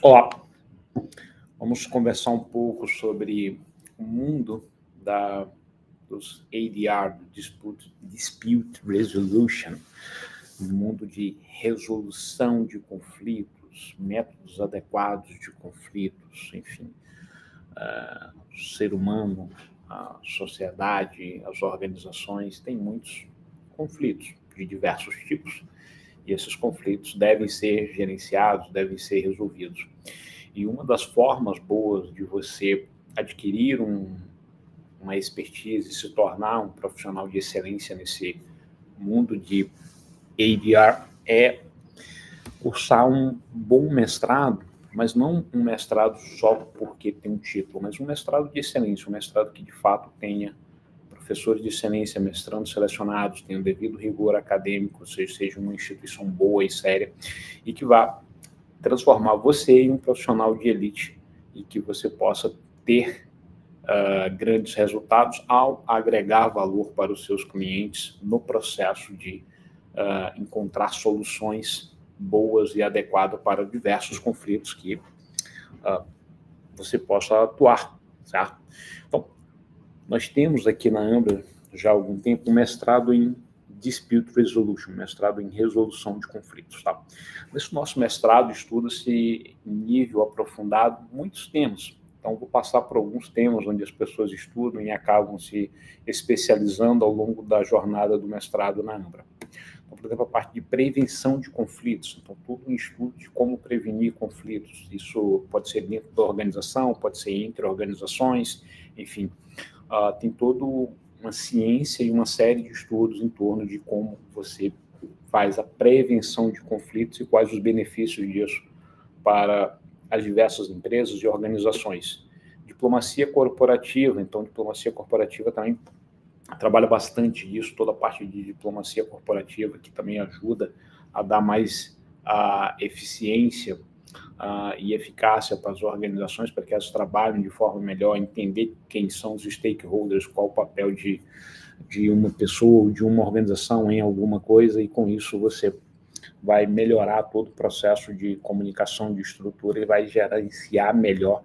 Olá, vamos conversar um pouco sobre o mundo dos ADR, Dispute Resolution, o mundo de resolução de conflitos, métodos adequados de conflitos, enfim, o ser humano, a sociedade, as organizações têm muitos conflitos de diversos tipos, e esses conflitos devem ser gerenciados, devem ser resolvidos. E uma das formas boas de você adquirir uma expertise, se tornar um profissional de excelência nesse mundo de ADR é cursar um bom mestrado, mas não um mestrado só porque tem um título, mas um mestrado de excelência, um mestrado que de fato tenha professores de excelência, mestrandos selecionados, tenham devido rigor acadêmico, ou seja uma instituição boa e séria, e que vá transformar você em um profissional de elite e que você possa ter grandes resultados ao agregar valor para os seus clientes no processo de encontrar soluções boas e adequadas para diversos conflitos que você possa atuar, certo? Então, nós temos aqui na Ambra, já há algum tempo, um mestrado em Dispute Resolution, mestrado em resolução de conflitos, tá? Nesse nosso mestrado estuda-se em nível aprofundado muitos temas. Então, vou passar por alguns temas onde as pessoas estudam e acabam se especializando ao longo da jornada do mestrado na Ambra. Então, por exemplo, a parte de prevenção de conflitos. Então, todo um estudo de como prevenir conflitos. Isso pode ser dentro da organização, pode ser entre organizações, enfim. Tem toda uma ciência e uma série de estudos em torno de como você faz a prevenção de conflitos e quais os benefícios disso para as diversas empresas e organizações. Diplomacia corporativa, então, diplomacia corporativa também trabalha bastante isso, toda a parte de diplomacia corporativa, que também ajuda a dar mais eficiência e eficácia para as organizações, para que elas trabalhem de forma melhor, entender quem são os stakeholders, qual o papel de uma pessoa ou de uma organização em alguma coisa, e com isso você vai melhorar todo o processo de comunicação, de estrutura, e vai gerenciar melhor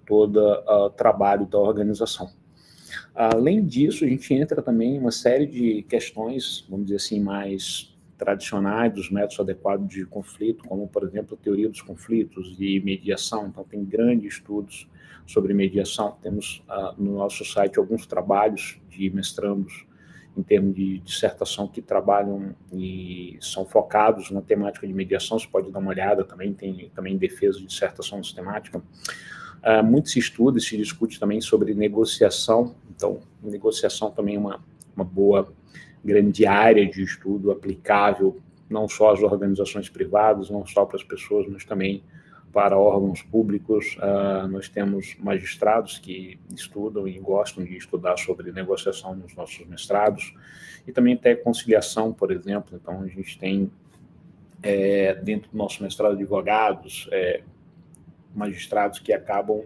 todo o trabalho da organização. Além disso, a gente entra também em uma série de questões, vamos dizer assim, mais tradicionais, dos métodos adequados de conflito, como, por exemplo, a teoria dos conflitos e mediação. Então, tem grandes estudos sobre mediação. Temos no nosso site alguns trabalhos de mestrandos em termos de dissertação que trabalham e são focados na temática de mediação. Você pode dar uma olhada também, tem também defesa de dissertação sistemática. Muito se estuda e se discute também sobre negociação. Então, negociação também é uma boa grande área de estudo aplicável, não só às organizações privadas, não só para as pessoas, mas também para órgãos públicos. Nós temos magistrados que estudam e gostam de estudar sobre negociação nos nossos mestrados, e também até conciliação, por exemplo. Então, a gente tem, dentro do nosso mestrado de advogados, magistrados que acabam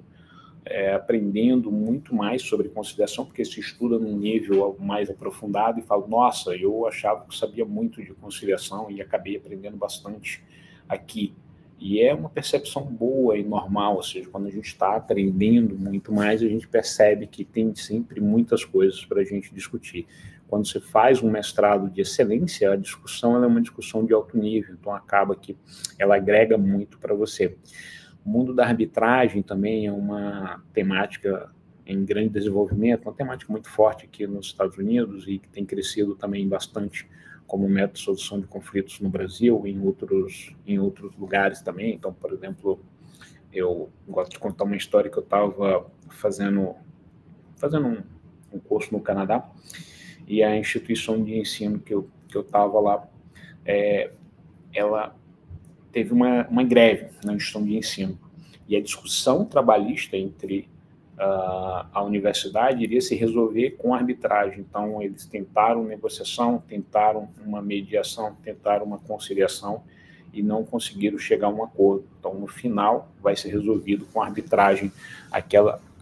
aprendendo muito mais sobre conciliação, porque se estuda num nível mais aprofundado e fala, nossa, eu achava que sabia muito de conciliação e acabei aprendendo bastante aqui. E é uma percepção boa e normal, ou seja, quando a gente está aprendendo muito mais, a gente percebe que tem sempre muitas coisas para a gente discutir. Quando você faz um mestrado de excelência, a discussão ela é uma discussão de alto nível, então acaba que ela agrega muito para você. O mundo da arbitragem também é uma temática em grande desenvolvimento, uma temática muito forte aqui nos Estados Unidos e que tem crescido também bastante como método de solução de conflitos no Brasil e em outros lugares também. Então, por exemplo, eu gosto de contar uma história que eu estava fazendo um curso no Canadá, e a instituição de ensino que eu estava lá, ela teve uma greve na instituição de ensino, e a discussão trabalhista entre a universidade iria se resolver com arbitragem. Então, eles tentaram negociação, tentaram uma mediação, tentaram uma conciliação e não conseguiram chegar a um acordo. Então, no final, vai ser resolvido com arbitragem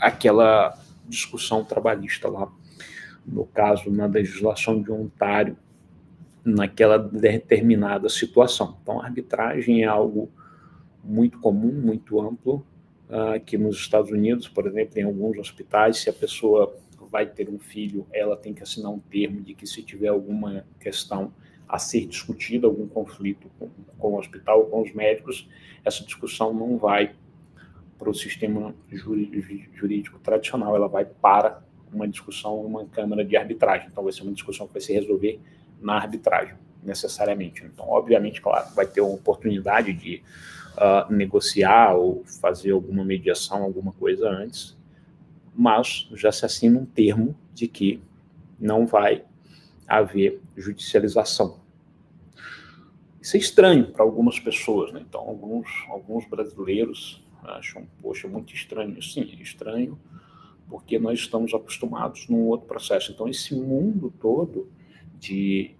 aquela discussão trabalhista lá, no caso, na legislação de Ontário, naquela determinada situação. Então, a arbitragem é algo muito comum, muito amplo, aqui nos Estados Unidos, por exemplo, em alguns hospitais, se a pessoa vai ter um filho, ela tem que assinar um termo de que se tiver alguma questão a ser discutida, algum conflito com o hospital, com os médicos, essa discussão não vai para o sistema jurídico tradicional, ela vai para uma discussão, uma câmara de arbitragem. Então, vai ser uma discussão que vai se resolver na arbitragem, necessariamente. Então, obviamente, claro, vai ter uma oportunidade de negociar ou fazer alguma mediação, alguma coisa antes, mas já se assina um termo de que não vai haver judicialização. Isso é estranho para algumas pessoas, né? Então, alguns brasileiros acham, poxa, muito estranho. Sim, é estranho, porque nós estamos acostumados num outro processo. Então, esse mundo todo de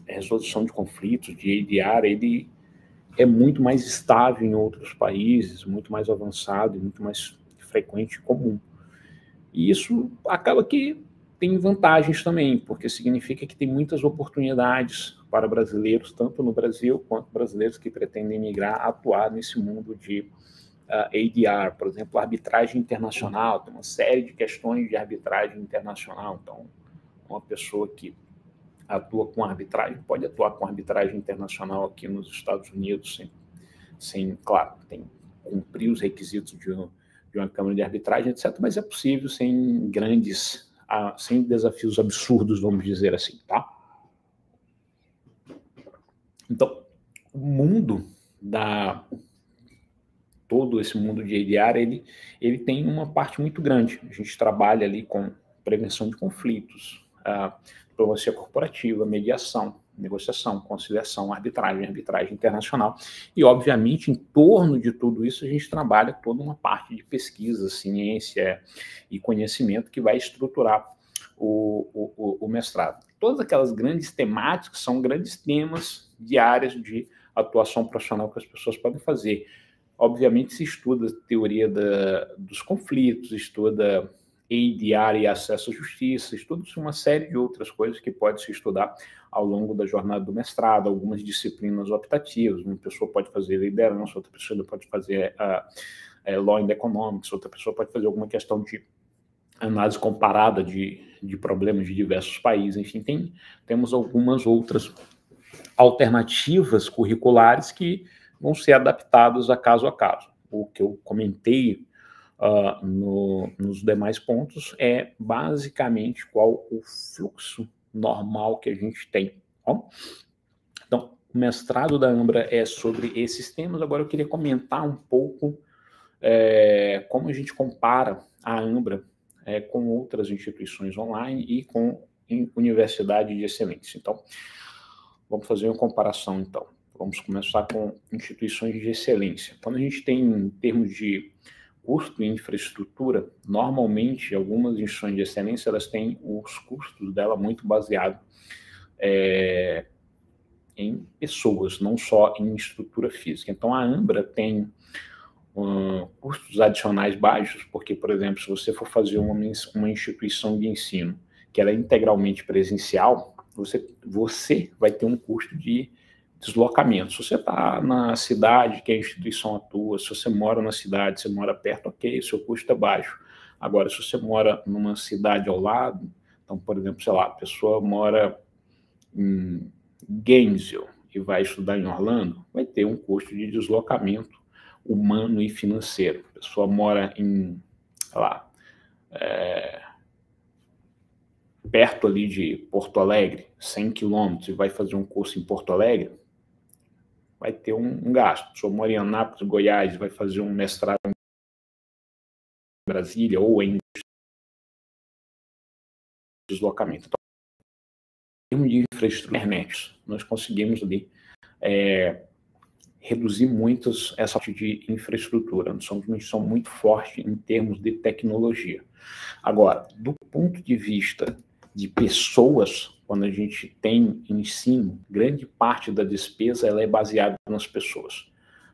resolução de conflitos, de ADR, ele é muito mais estável em outros países, muito mais avançado e muito mais frequente e comum. E isso acaba que tem vantagens também, porque significa que tem muitas oportunidades para brasileiros, tanto no Brasil quanto brasileiros que pretendem migrar, atuar nesse mundo de ADR, por exemplo, arbitragem internacional, tem uma série de questões de arbitragem internacional. Então, uma pessoa que atua com arbitragem pode atuar com arbitragem internacional aqui nos Estados Unidos, sem claro, tem que cumprir os requisitos de uma câmara de arbitragem, etc., mas é possível sem sem desafios absurdos, vamos dizer assim, tá? Então, o mundo todo esse mundo de ADR, ele tem uma parte muito grande. A gente trabalha ali com prevenção de conflitos, diplomacia corporativa, mediação, negociação, conciliação, arbitragem internacional. E, obviamente, em torno de tudo isso, a gente trabalha toda uma parte de pesquisa, ciência e conhecimento que vai estruturar o mestrado. Todas aquelas grandes temáticas são grandes temas de áreas de atuação profissional que as pessoas podem fazer. Obviamente, se estuda a teoria dos conflitos, estuda ADR e acesso à justiça, estuda-se uma série de outras coisas que pode se estudar ao longo da jornada do mestrado, algumas disciplinas optativas. Uma pessoa pode fazer liderança, outra pessoa pode fazer Law and Economics, outra pessoa pode fazer alguma questão de análise comparada de problemas de diversos países. Enfim, temos algumas outras alternativas curriculares que vão ser adaptados a caso. O que eu comentei nos demais pontos é basicamente qual o fluxo normal que a gente tem. Bom? Então, o mestrado da Ambra é sobre esses temas. Agora eu queria comentar um pouco como a gente compara a Ambra com outras instituições online e com universidade de excelência. Então, vamos fazer uma comparação, então. Vamos começar com instituições de excelência. Quando a gente tem, em termos de custo e infraestrutura, normalmente, algumas instituições de excelência, elas têm os custos dela muito baseados em pessoas, não só em estrutura física. Então, a Ambra tem custos adicionais baixos, porque, por exemplo, se você for fazer uma instituição de ensino que ela é integralmente presencial, você vai ter um custo de deslocamento. Se você está na cidade que a instituição atua, se você mora na cidade, você mora perto, ok, seu custo é baixo. Agora, se você mora numa cidade ao lado, então, por exemplo, sei lá, a pessoa mora em Gainesville e vai estudar em Orlando, vai ter um custo de deslocamento humano e financeiro. A pessoa mora em, sei lá, perto ali de Porto Alegre, 100 quilômetros, e vai fazer um curso em Porto Alegre, vai ter um gasto. A pessoa mora em Anápolis, Goiás, vai fazer um mestrado em Brasília ou em deslocamento. Então, em termos de infraestrutura, internet, nós conseguimos ali reduzir muito essa parte de infraestrutura. Nós somos uma instituição muito forte em termos de tecnologia. Agora, do ponto de vista de pessoas, quando a gente tem ensino, grande parte da despesa ela é baseada nas pessoas.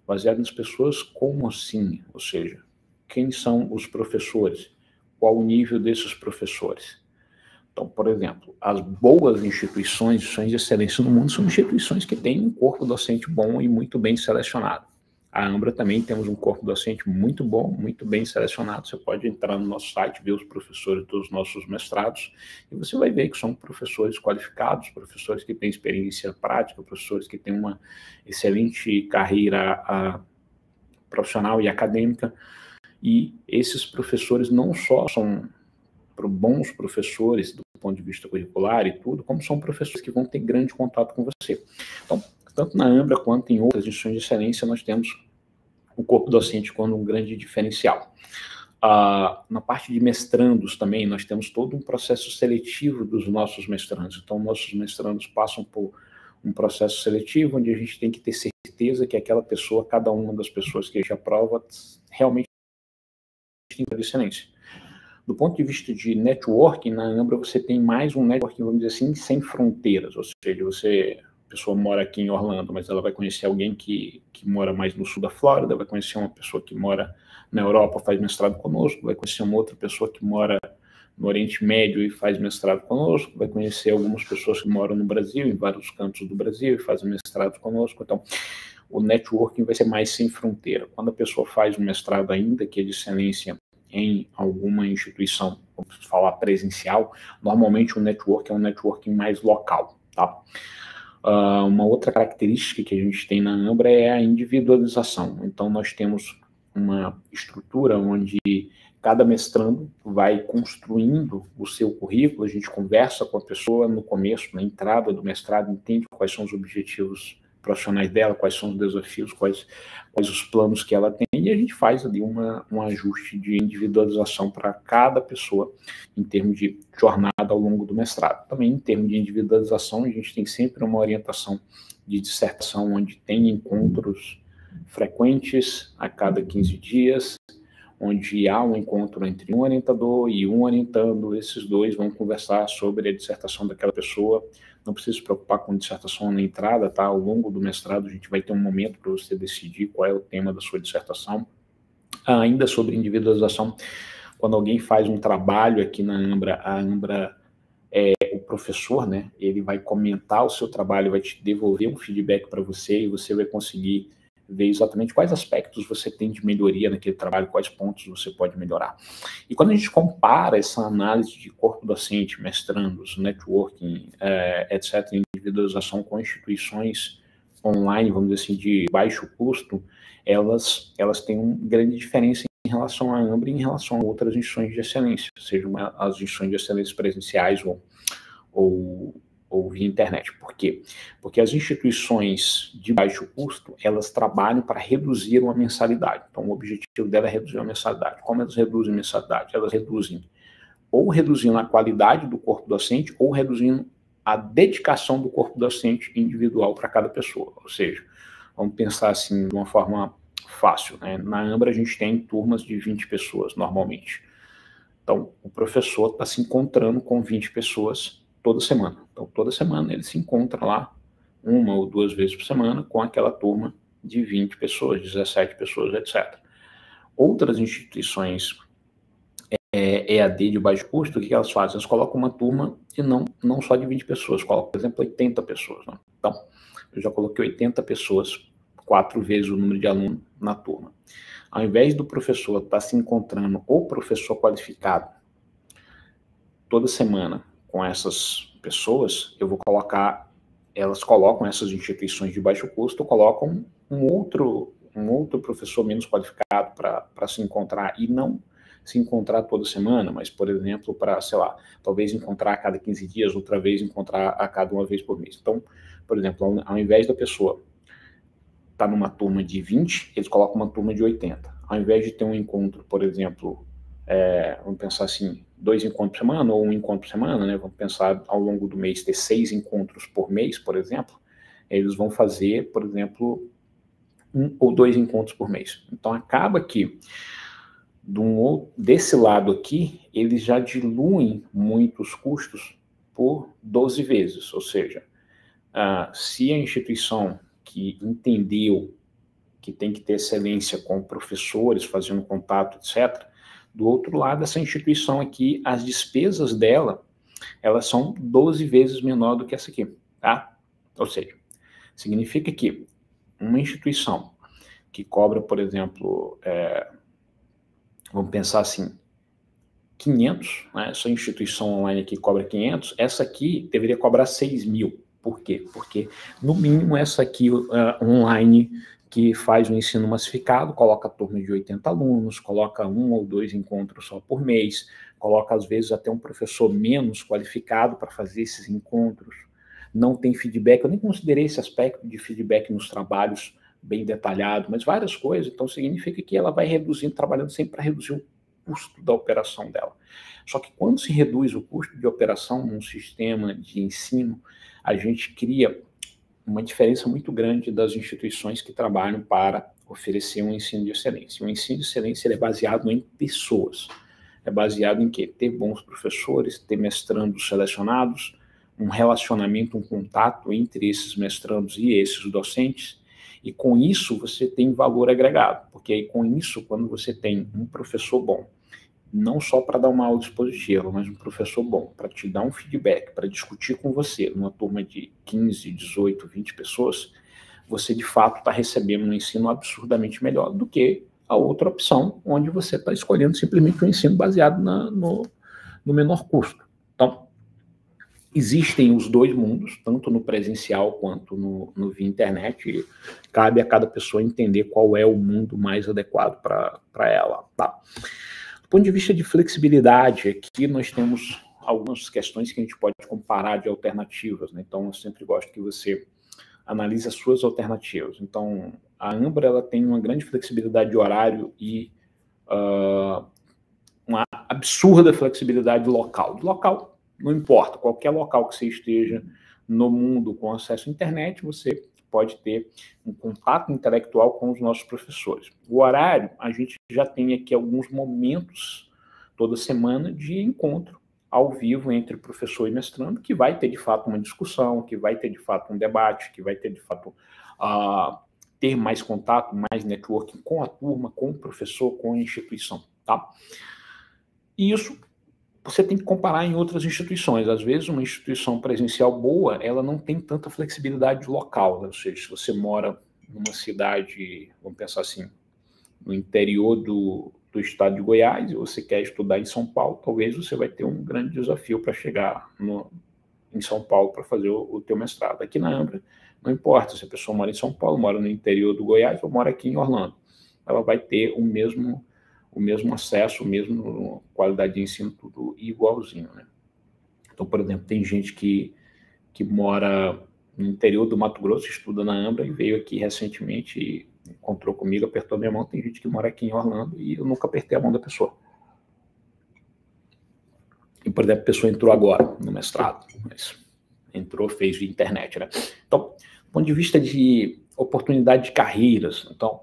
Baseada nas pessoas, como assim? Ou seja, quem são os professores? Qual o nível desses professores? Então, por exemplo, as boas instituições de excelência no mundo são instituições que têm um corpo docente bom e muito bem selecionado. A Ambra também temos um corpo docente muito bom, muito bem selecionado. Você pode entrar no nosso site, ver os professores dos nossos mestrados, e você vai ver que são professores qualificados, professores que têm experiência prática, professores que têm uma excelente carreira profissional e acadêmica. E esses professores não só são bons professores do ponto de vista curricular e tudo, como são professores que vão ter grande contato com você. Então, tanto na Ambra quanto em outras instituições de excelência, nós temos o corpo docente como um grande diferencial. Na parte de mestrandos também, nós temos todo um processo seletivo dos nossos mestrandos. Então, nossos mestrandos passam por um processo seletivo, onde a gente tem que ter certeza que aquela pessoa, cada uma das pessoas que a gente aprova, realmente tem de excelência. Do ponto de vista de networking, na Ambra você tem mais um networking, vamos dizer assim, sem fronteiras, ou seja, a pessoa mora aqui em Orlando, mas ela vai conhecer alguém que mora mais no sul da Flórida, vai conhecer uma pessoa que mora na Europa, faz mestrado conosco, vai conhecer uma outra pessoa que mora no Oriente Médio e faz mestrado conosco, vai conhecer algumas pessoas que moram no Brasil, em vários cantos do Brasil, e fazem mestrado conosco. Então, o networking vai ser mais sem fronteira. Quando a pessoa faz um mestrado ainda, que é de excelência em alguma instituição, vamos falar presencial, normalmente o networking é um networking mais local, tá? Uma outra característica que a gente tem na Ambra é a individualização. Então, nós temos uma estrutura onde cada mestrando vai construindo o seu currículo, a gente conversa com a pessoa no começo, na entrada do mestrado, entende quais são os objetivos profissionais dela, quais são os desafios, quais os planos que ela tem, e a gente faz ali um ajuste de individualização para cada pessoa em termos de jornada ao longo do mestrado. Também em termos de individualização, a gente tem sempre uma orientação de dissertação, onde tem encontros frequentes a cada 15 dias, onde há um encontro entre um orientador e um orientando, esses dois vão conversar sobre a dissertação daquela pessoa. Não precisa se preocupar com dissertação na entrada, tá? Ao longo do mestrado a gente vai ter um momento para você decidir qual é o tema da sua dissertação. Ainda sobre individualização, quando alguém faz um trabalho aqui na Ambra, a Ambra o professor, né? Ele vai comentar o seu trabalho, vai te devolver um feedback para você e você vai conseguir ver exatamente quais aspectos você tem de melhoria naquele trabalho, quais pontos você pode melhorar. E quando a gente compara essa análise de corpo docente, mestrandos, networking, etc., individualização com instituições online, vamos dizer assim, de baixo custo, elas têm uma grande diferença em relação à Ambra e em relação a outras instituições de excelência, sejam as instituições de excelência presenciais ou via internet. Por quê? Porque as instituições de baixo custo, elas trabalham para reduzir uma mensalidade. Então, o objetivo dela é reduzir a mensalidade. Como elas reduzem a mensalidade? Elas reduzem ou reduzindo a qualidade do corpo docente ou reduzindo a dedicação do corpo docente individual para cada pessoa. Ou seja, vamos pensar assim de uma forma fácil, né? Na Ambra a gente tem turmas de 20 pessoas normalmente. Então, o professor está se encontrando com 20 pessoas toda semana. Então, toda semana ele se encontra lá, 1 ou 2 vezes por semana, com aquela turma de 20 pessoas, 17 pessoas, etc. Outras instituições EAD de baixo custo, o que elas fazem? Elas colocam uma turma de não só de 20 pessoas, colocam, por exemplo, 80 pessoas. Né? Então, eu já coloquei 80 pessoas, 4 vezes o número de alunos na turma. Ao invés do professor estar se encontrando, ou professor qualificado, toda semana, com essas pessoas, eu vou colocar, elas colocam essas instituições de baixo custo, colocam um outro professor menos qualificado para se encontrar, e não se encontrar toda semana, mas, por exemplo, para, sei lá, talvez encontrar a cada 15 dias, outra vez encontrar a cada uma vez por mês. Então, por exemplo, ao invés da pessoa estar numa turma de 20, eles colocam uma turma de 80. Ao invés de ter um encontro, por exemplo, vamos pensar assim, 2 encontros por semana ou 1 encontro por semana, né? Vamos pensar ao longo do mês ter 6 encontros por mês, por exemplo. Eles vão fazer, por exemplo, 1 ou 2 encontros por mês. Então acaba que desse lado aqui, eles já diluem muitos custos por 12 vezes. Ou seja, se a instituição que entendeu que tem que ter excelência com professores, fazendo contato, etc., do outro lado, essa instituição aqui, as despesas dela, elas são 12 vezes menor do que essa aqui, tá? Ou seja, significa que uma instituição que cobra, por exemplo, vamos pensar assim, 500, né? Essa instituição online aqui cobra 500, essa aqui deveria cobrar 6 mil. Por quê? Porque, no mínimo, essa aqui online que faz o ensino massificado, coloca a turma de 80 alunos, coloca 1 ou 2 encontros só por mês, coloca, às vezes, até um professor menos qualificado para fazer esses encontros, não tem feedback, eu nem considerei esse aspecto de feedback nos trabalhos bem detalhado, mas várias coisas, então significa que ela vai reduzindo, trabalhando sempre para reduzir o custo da operação dela. Só que quando se reduz o custo de operação num sistema de ensino, a gente cria uma diferença muito grande das instituições que trabalham para oferecer um ensino de excelência. O ensino de excelência ele é baseado em pessoas. É baseado em quê? Ter bons professores, ter mestrandos selecionados, um relacionamento, um contato entre esses mestrandos e esses docentes, e com isso você tem valor agregado, porque aí com isso, quando você tem um professor bom, não só para dar uma aula expositiva, mas um professor bom, para te dar um feedback, para discutir com você, numa turma de 15, 18, 20 pessoas, você de fato está recebendo um ensino absurdamente melhor do que a outra opção, onde você está escolhendo simplesmente um ensino baseado no menor custo. Então, existem os dois mundos, tanto no presencial quanto no via internet, e cabe a cada pessoa entender qual é o mundo mais adequado para ela. Tá? Do ponto de vista de flexibilidade, aqui nós temos algumas questões que a gente pode comparar de alternativas, né? Então, eu sempre gosto que você analise as suas alternativas. Então, a Ambra ela tem uma grande flexibilidade de horário e uma absurda flexibilidade local. De local, não importa, qualquer local que você esteja no mundo com acesso à internet, você pode ter um contato intelectual com os nossos professores. O horário, a gente já tem aqui alguns momentos, toda semana, de encontro ao vivo entre professor e mestrando, que vai ter, de fato, uma discussão, que vai ter, de fato, um debate, que vai ter, de fato, ter mais contato, mais networking com a turma, com o professor, com a instituição, tá? E isso você tem que comparar em outras instituições. Às vezes, uma instituição presencial boa, ela não tem tanta flexibilidade local. Ou seja, se você mora numa cidade, vamos pensar assim, no interior do estado de Goiás, e você quer estudar em São Paulo, talvez você vai ter um grande desafio para chegar em São Paulo para fazer o teu mestrado. Aqui na Ambra, não importa se a pessoa mora em São Paulo, mora no interior do Goiás ou mora aqui em Orlando. Ela vai ter o mesmo acesso, a mesma qualidade de ensino, tudo igualzinho, né? Então, por exemplo, tem gente que mora no interior do Mato Grosso, estuda na Ambra e veio aqui recentemente e encontrou comigo, apertou minha mão. Tem gente que mora aqui em Orlando e eu nunca apertei a mão da pessoa. E, por exemplo, a pessoa entrou agora no mestrado, mas entrou, fez de internet, né? Então, do ponto de vista de oportunidade de carreiras, então,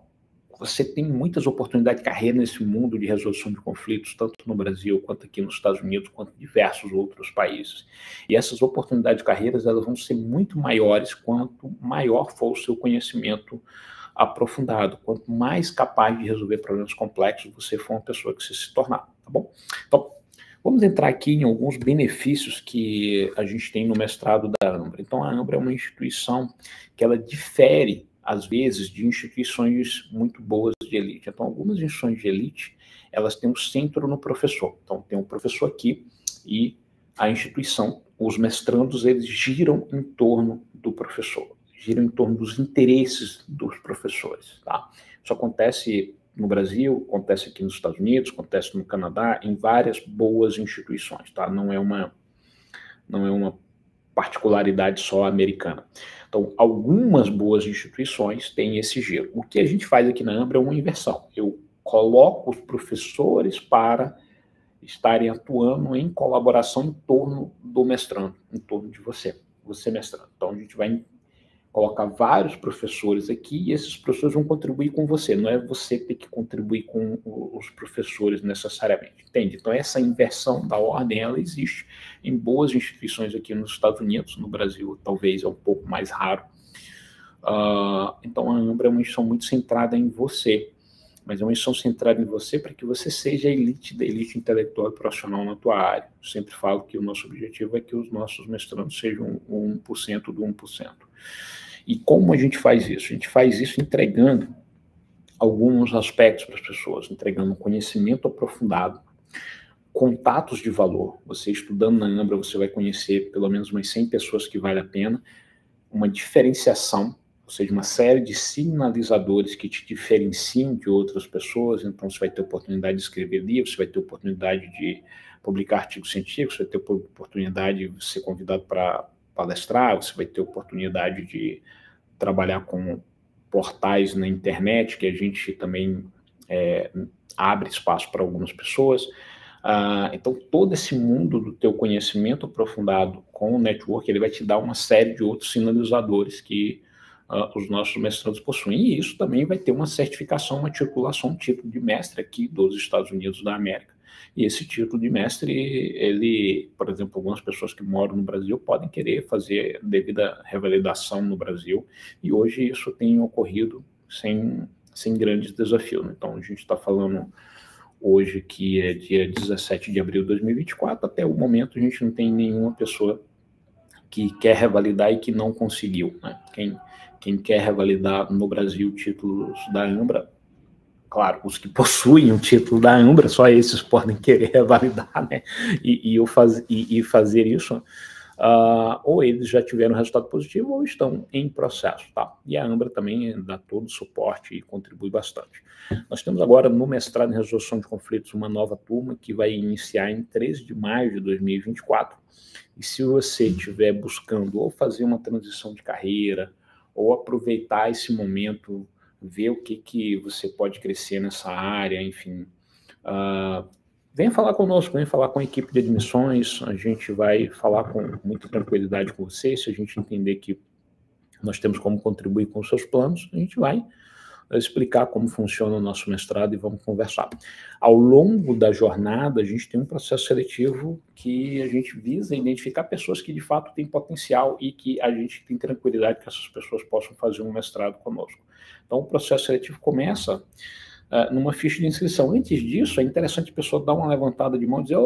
você tem muitas oportunidades de carreira nesse mundo de resolução de conflitos, tanto no Brasil, quanto aqui nos Estados Unidos, quanto em diversos outros países. E essas oportunidades de carreiras, elas vão ser muito maiores quanto maior for o seu conhecimento aprofundado, quanto mais capaz de resolver problemas complexos você for uma pessoa que você se tornar, tá bom? Então, vamos entrar aqui em alguns benefícios que a gente tem no mestrado da Ambra. Então, a Ambra é uma instituição que ela difere, às vezes, de instituições muito boas de elite. Então, algumas instituições de elite, elas têm um centro no professor. Então, tem um professor aqui e a instituição, os mestrandos, eles giram em torno do professor, giram em torno dos interesses dos professores, tá? Isso acontece no Brasil, acontece aqui nos Estados Unidos, acontece no Canadá, em várias boas instituições, tá? Não é uma particularidade só americana. Então, algumas boas instituições têm esse giro. O que a gente faz aqui na Ambra é uma inversão. Eu coloco os professores para estarem atuando em colaboração em torno do mestrando, em torno de você mestrando. Então, a gente vai colocar vários professores aqui e esses professores vão contribuir com você. Não é você ter que contribuir com os professores necessariamente, entende? Então, essa inversão da ordem, ela existe em boas instituições aqui nos Estados Unidos. No Brasil, talvez é um pouco mais raro. Então, a Ambra é uma instituição muito centrada em você, mas é uma instituição centrada em você para que você seja a elite da elite intelectual e profissional na tua área. Eu sempre falo que o nosso objetivo é que os nossos mestrandos sejam o 1% do 1%. E como a gente faz isso? A gente faz isso entregando alguns aspectos para as pessoas, entregando conhecimento aprofundado, contatos de valor. Você estudando na Ambra, você vai conhecer pelo menos umas 100 pessoas que vale a pena, uma diferenciação, ou seja, uma série de sinalizadores que te diferenciam de outras pessoas. Então, você vai ter oportunidade de escrever livros, você vai ter oportunidade de publicar artigos científicos, você vai ter oportunidade de ser convidado para palestrar, você vai ter oportunidade de trabalhar com portais na internet, que a gente também abre espaço para algumas pessoas. Então, todo esse mundo do teu conhecimento aprofundado com o network, ele vai te dar uma série de outros sinalizadores que os nossos mestrandos possuem. E isso também vai ter uma certificação, uma titulação, um título de mestre aqui dos Estados Unidos da América. E esse título de mestre, ele, por exemplo, algumas pessoas que moram no Brasil podem querer fazer devida revalidação no Brasil, e hoje isso tem ocorrido sem grandes desafios. Então, a gente está falando hoje, que é dia 17 de abril de 2024, até o momento a gente não tem nenhuma pessoa que quer revalidar e que não conseguiu, né? Quem quer revalidar no Brasil títulos da Ambra, claro, os que possuem o título da Ambra, só esses podem querer revalidar, né? E fazer isso, ou eles já tiveram resultado positivo ou estão em processo, tá? E a Ambra também dá todo o suporte e contribui bastante. Nós temos agora no mestrado em resolução de conflitos uma nova turma que vai iniciar em 13 de maio de 2024. E se você estiver buscando ou fazer uma transição de carreira, ou aproveitar esse momento, ver o que você pode crescer nessa área, enfim, venha falar conosco, venha falar com a equipe de admissões, a gente vai falar com muita tranquilidade com você. Se a gente entender que nós temos como contribuir com os seus planos, a gente vai explicar como funciona o nosso mestrado e vamos conversar. Ao longo da jornada, a gente tem um processo seletivo que a gente visa identificar pessoas que de fato têm potencial e que a gente tem tranquilidade que essas pessoas possam fazer um mestrado conosco. Então, o processo seletivo começa numa ficha de inscrição. Antes disso, é interessante a pessoa dar uma levantada de mão e dizer: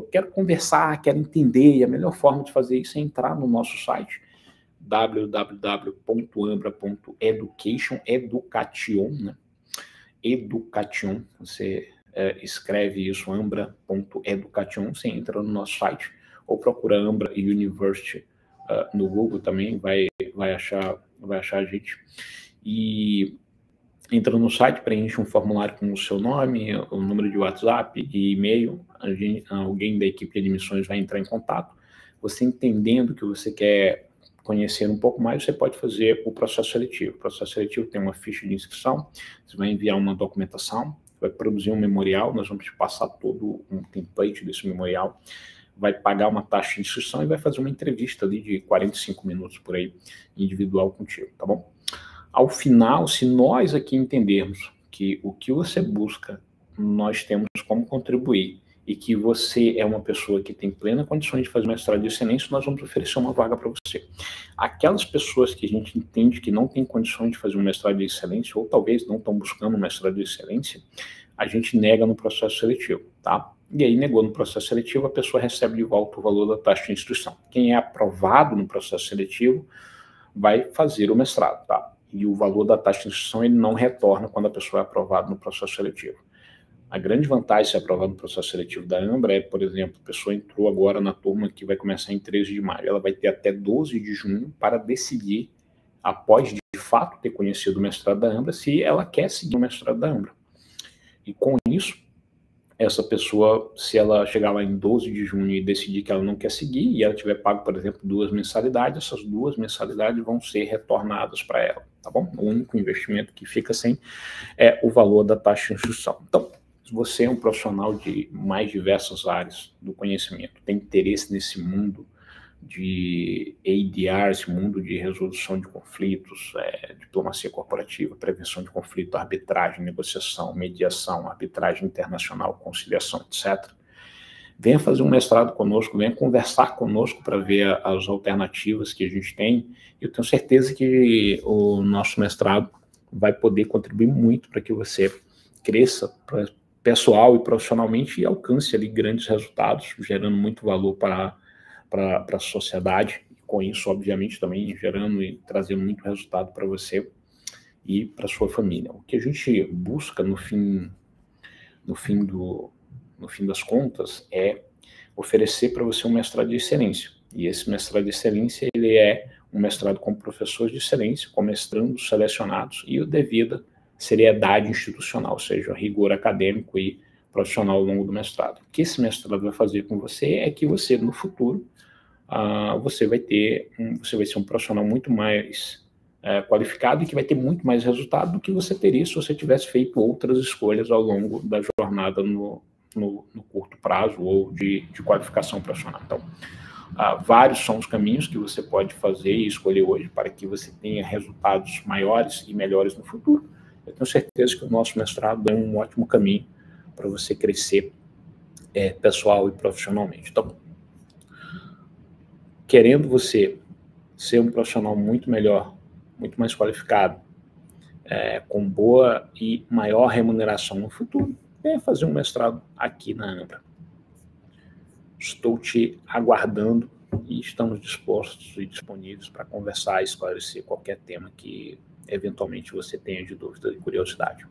quero conversar, quero entender, e a melhor forma de fazer isso é entrar no nosso site, www.ambra.education, né? Education, você escreve isso, ambra.education, você entra no nosso site, ou procura Ambra University no Google também, vai achar a gente. E entra no site, preenche um formulário com o seu nome, o número de WhatsApp e e-mail, alguém da equipe de admissões vai entrar em contato. Você entendendo que você quer conhecer um pouco mais, você pode fazer o processo seletivo. O processo seletivo tem uma ficha de inscrição, você vai enviar uma documentação, vai produzir um memorial, nós vamos te passar todo um template desse memorial, vai pagar uma taxa de inscrição e vai fazer uma entrevista ali de 45 minutos por aí, individual contigo, tá bom? Ao final, se nós aqui entendermos que o que você busca, nós temos como contribuir, e que você é uma pessoa que tem plena condições de fazer mestrado de excelência, nós vamos oferecer uma vaga para você. Aquelas pessoas que a gente entende que não têm condições de fazer um mestrado de excelência, ou talvez não estão buscando um mestrado de excelência, a gente nega no processo seletivo, tá? E aí, negou no processo seletivo, a pessoa recebe de volta o valor da taxa de inscrição. Quem é aprovado no processo seletivo vai fazer o mestrado, tá? E o valor da taxa de inscrição ele não retorna quando a pessoa é aprovada no processo seletivo. A grande vantagem de ser aprovado no processo seletivo da Ambra é, por exemplo, a pessoa entrou agora na turma que vai começar em 13 de maio, ela vai ter até 12 de junho para decidir, após de fato ter conhecido o mestrado da Ambra, se ela quer seguir o mestrado da Ambra. E com isso, essa pessoa, se ela chegar lá em 12 de junho e decidir que ela não quer seguir, e ela tiver pago, por exemplo, 2 mensalidades, essas 2 mensalidades vão ser retornadas para ela, tá bom? O único investimento que fica sem é o valor da taxa de inscrição. Então, se você é um profissional de mais diversas áreas do conhecimento, tem interesse nesse mundo de ADR, esse mundo de resolução de conflitos, diplomacia corporativa, prevenção de conflito, arbitragem, negociação, mediação, arbitragem internacional, conciliação, etc., venha fazer um mestrado conosco, venha conversar conosco para ver as alternativas que a gente tem. Eu tenho certeza que o nosso mestrado vai poder contribuir muito para que você cresça pessoal e profissionalmente e alcance ali grandes resultados, gerando muito valor para a sociedade, e com isso, obviamente, também gerando e trazendo muito resultado para você. e para sua família. O que a gente busca no fim das contas é oferecer para você um mestrado de excelência. E esse mestrado de excelência, ele é um mestrado com professores de excelência, com mestrandos selecionados e o devida seriedade institucional, ou seja, rigor acadêmico e profissional ao longo do mestrado. O que esse mestrado vai fazer com você é que você, no futuro, você vai ser um profissional muito mais qualificado e que vai ter muito mais resultado do que você teria se você tivesse feito outras escolhas ao longo da jornada no curto prazo ou de qualificação profissional. Então, vários são os caminhos que você pode fazer e escolher hoje para que você tenha resultados maiores e melhores no futuro. Eu tenho certeza que o nosso mestrado é um ótimo caminho para você crescer pessoal e profissionalmente. Então, querendo você ser um profissional muito melhor, muito mais qualificado, com boa e maior remuneração no futuro, venha fazer um mestrado aqui na Ambra. Estou te aguardando e estamos dispostos e disponíveis para conversar e esclarecer qualquer tema que eventualmente você tenha de dúvida e curiosidade.